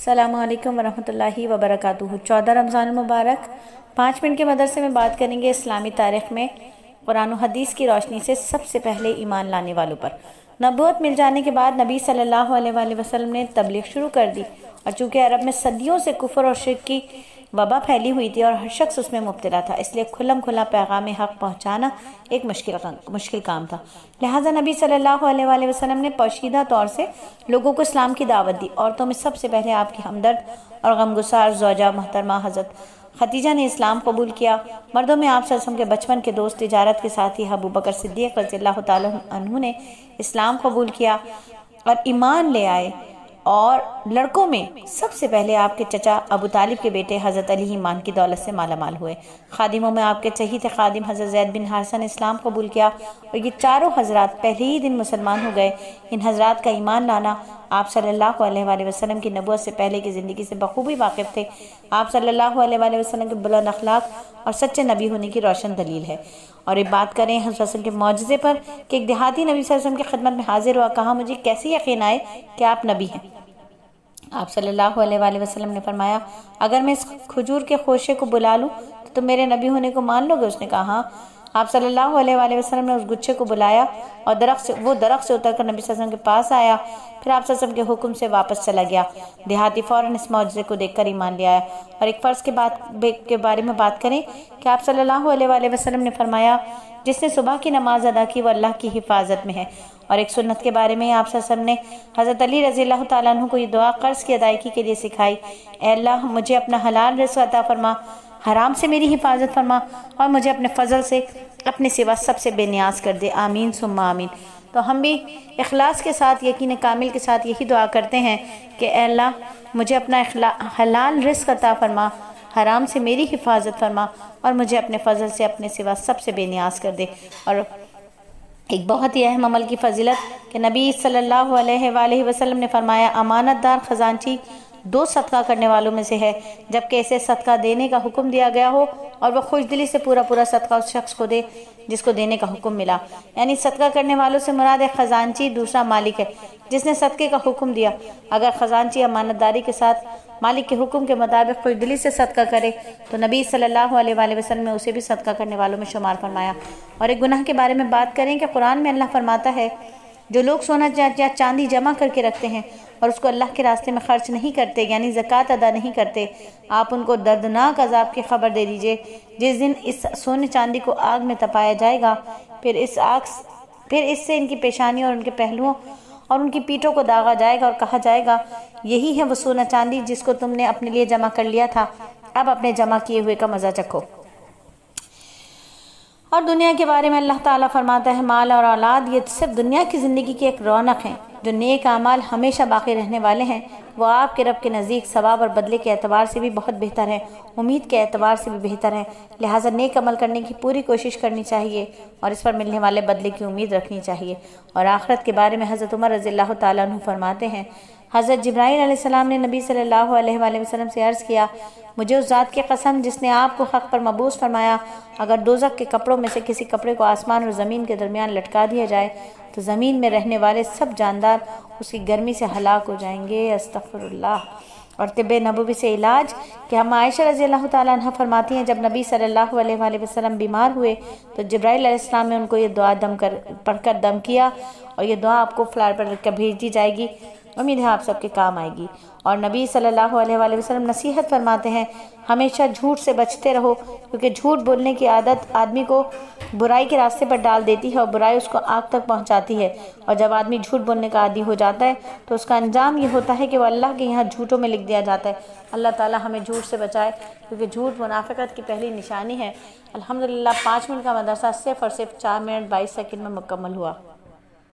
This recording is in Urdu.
السلام علیکم ورحمۃ اللہ وبرکاتہ۔ 14 رمضان المبارک 5 منٹ کے مدرسے میں بات کریں گے اسلامی تاریخ میں قرآن و حدیث کی روشنی سے سب سے پہلے ایمان لانے والوں پر۔ نبوت مل جانے کے بعد نبی صلی اللہ علیہ وآلہ وسلم نے تبلیغ شروع کر دی، اور چونکہ عرب میں صدیوں سے کفر اور شرک کی وبا پھیلی ہوئی تھی اور ہر شخص اس میں مبتلا تھا، اس لیے کھلم کھلا پیغام حق پہنچانا ایک مشکل کام تھا۔ لہٰذا نبی صلی اللہ علیہ وآلہ وسلم نے پوشیدہ طور سے لوگوں کو اسلام کی دعوت دی۔ عورتوں میں سب سے پہلے آپ کی ہمدرد اور غمگسار زوجہ محترمہ حضرت خدیجہ نے اسلام قبول کیا۔ مردوں میں آپ صلی اللہ علیہ وسلم کے بچپن کے دوست، تجارت کے ساتھی ابو بکر صدیق رضی اللہ تعالیٰ عنہ نے اسلام قبول کیا اور ایمان لے آئے، اور لڑکوں میں سب سے پہلے آپ کے چچا ابو طالب کے بیٹے حضرت علی ایمان کی دولت سے مالا مال ہوئے۔ خادموں میں آپ کے چہیتے خادم حضرت زید بن حارثہ نے اسلام قبول کیا، اور یہ چاروں حضرات پہلے ہی دن مسلمان ہو گئے۔ ان حضرات کا ایمان لانا آپ صلی اللہ علیہ وآلہ وسلم کی نبوت سے پہلے کی زندگی سے بخوبی واقف تھے۔ آپ صلی اللہ علیہ وآلہ وسلم کے بلند اخلاق اور سچے نبی ہونے کی روشن دلیل ہے۔ اور یہ بات کریں حضرت صلی اللہ علیہ وسلم کے معجزے پر کہ ایک دیہاتی نبی صلی اللہ علیہ وسلم کی خدمت میں حاضر ہوا، کہا مجھے کیسے یقین آئے کہ آپ نبی ہیں؟ آپ صلی اللہ علیہ وآلہ وسلم نے فرمایا، اگر میں اس کھجور کے خوشے کو بلا لوں تو تم میرے نبی ہونے کو مان لو گے؟ اس نے کہا ہاں۔ آپ صلی اللہ علیہ وآلہ وسلم نے اس گچھے کو بلایا اور وہ درخت سے اتر کر نبی صلی اللہ علیہ وسلم کے پاس آیا، پھر آپ صلی اللہ علیہ وسلم کے حکم سے واپس چلا گیا۔ دیہاتی فوراً اس معجزے کو دیکھ کر ایمان لے آیا۔ اور ایک فرض کے بارے میں بات کریں کہ آپ صلی اللہ علیہ وآلہ وسلم نے فرمایا، جس نے صبح کی نماز ادا کی وہ اللہ کی حفاظت میں ہے۔ اور ایک سنت کے بارے میں آپ صلی اللہ علیہ وسلم نے حضرت علی رضی اللہ تعالیٰ عنہ کو یہ دعا قرض کی ادائیگی کے لیے سکھائی، اے اللہ مجھے اپنا حلال رزق عطا فرما، حرام سے میری حفاظت فرما، اور مجھے اپنے فضل سے اپنے سوا سب سے بے نیاز کر دے، آمین ثم آمین۔ تو ہم بھی اخلاص کے ساتھ، یقین کامل کے ساتھ یہی دعا کرتے ہیں کہ اے اللہ مجھے اپنا حلال رزق عطا فرما، حرام سے میری حفاظت فرما، اور مجھے اپنے فضل سے اپنے سوا سب سے بے نیاز کر دے۔ اور ایک بہت ہی اہم عمل کی فضیلت کہ نبی صلی اللہ علیہ وآلہ وسلم نے فرمایا، امانت دار خزانچی 2 صدقہ کرنے والوں میں سے ہے، جبکہ اسے صدقہ دینے کا حکم دیا گیا ہو اور وہ خوش دلی سے پورا صدقہ اس شخص کو دے جس کو دینے کا حکم ملا۔ یعنی صدقہ کرنے والوں سے مراد ایک خزانچی دوسرا مالک ہے جس نے صدقے کا حکم دیا۔ اگر خزانچی امانت داری کے ساتھ مالک کے حکم کے مطابق خوش دلی سے صدقہ کرے تو نبی صلی اللہ علیہ وآلہ وسلم نے اسے بھی صدقہ کرنے والوں میں شمار فرمایا۔ اور ایک گناہ کے بارے میں بات کریں کہ قرآن میں اللہ فرماتا ہے، جو لوگ سونا یا چاندی جمع کر کے رکھتے ہیں اور اس کو اللہ کے راستے میں خرچ نہیں کرتے، یعنی زکوٰۃ ادا نہیں کرتے، آپ ان کو دردناک عذاب کی خبر دے دیجئے۔ جس دن اس سونے چاندی کو آگ میں تپایا جائے گا، پھر اس سے ان کی پیشانی اور ان کے پہلوؤں اور ان کی پیٹھوں کو داغا جائے گا اور کہا جائے گا، یہی ہے وہ سونا چاندی جس کو تم نے اپنے لیے جمع کر لیا تھا، اب اپنے جمع کیے ہوئے کا مزہ چکھو۔ اور دنیا کے بارے میں اللہ تعالیٰ فرماتا ہے، مال اور اولاد یہ صرف دنیا کی زندگی کی ایک رونق ہیں، جو نیک اعمال ہمیشہ باقی رہنے والے ہیں وہ آپ کے رب کے نزدیک ثواب اور بدلے کے اعتبار سے بھی بہت بہتر ہیں، امید کے اعتبار سے بھی بہتر ہیں۔ لہٰذا نیک عمل کرنے کی پوری کوشش کرنی چاہیے اور اس پر ملنے والے بدلے کی امید رکھنی چاہیے۔ اور آخرت کے بارے میں حضرت عمر رضی اللہ تعالیٰ عنہ فرماتے ہیں، حضرت جبرائیل علیہ السلام نے نبی صلی اللہ علیہ وآلہ وسلم سے عرض کیا، مجھے اس ذات کی قسم جس نے آپ کو حق پر مبعوث فرمایا، اگر دوزخ کے کپڑوں میں سے کسی کپڑے کو آسمان اور زمین کے درمیان لٹکا دیا جائے تو زمین میں رہنے والے سب جاندار اس کی گرمی سے ہلاک ہو جائیں گے، استغفر اللہ۔ اور طب نبوی سے علاج کہ ہم عائشہ رضی اللہ تعالیٰ عنہ فرماتی ہیں، جب نبی صلی اللہ علیہ وآلہ وسلم بیمار ہوئے تو جبرائیل علیہ السلام نے ان کو یہ دعا پڑھ کر دم کیا، اور یہ دعا آپ کو فلائر پر لکھ کر بھیج دی جائے گی، امید ہے آپ سب کے کام آئے گی۔ اور نبی صلی اللہ علیہ وآلہ وسلم نصیحت فرماتے ہیں، ہمیشہ جھوٹ سے بچتے رہو، کیونکہ جھوٹ بولنے کی عادت آدمی کو برائی کے راستے پر ڈال دیتی ہے اور برائی اس کو آگ تک پہنچاتی ہے۔ اور جب آدمی جھوٹ بولنے کا عادی ہو جاتا ہے تو اس کا انجام یہ ہوتا ہے کہ وہ اللہ کے یہاں جھوٹوں میں لکھ دیا جاتا ہے۔ اللہ تعالیٰ ہمیں جھوٹ سے بچائے، کیونکہ جھوٹ منافقت کی پہلی نشانی ہے۔ الحمدللہ 5 منٹ کا مدرسہ صرف اور صرف 4 منٹ 22 سیکنڈ میں مکمل ہوا۔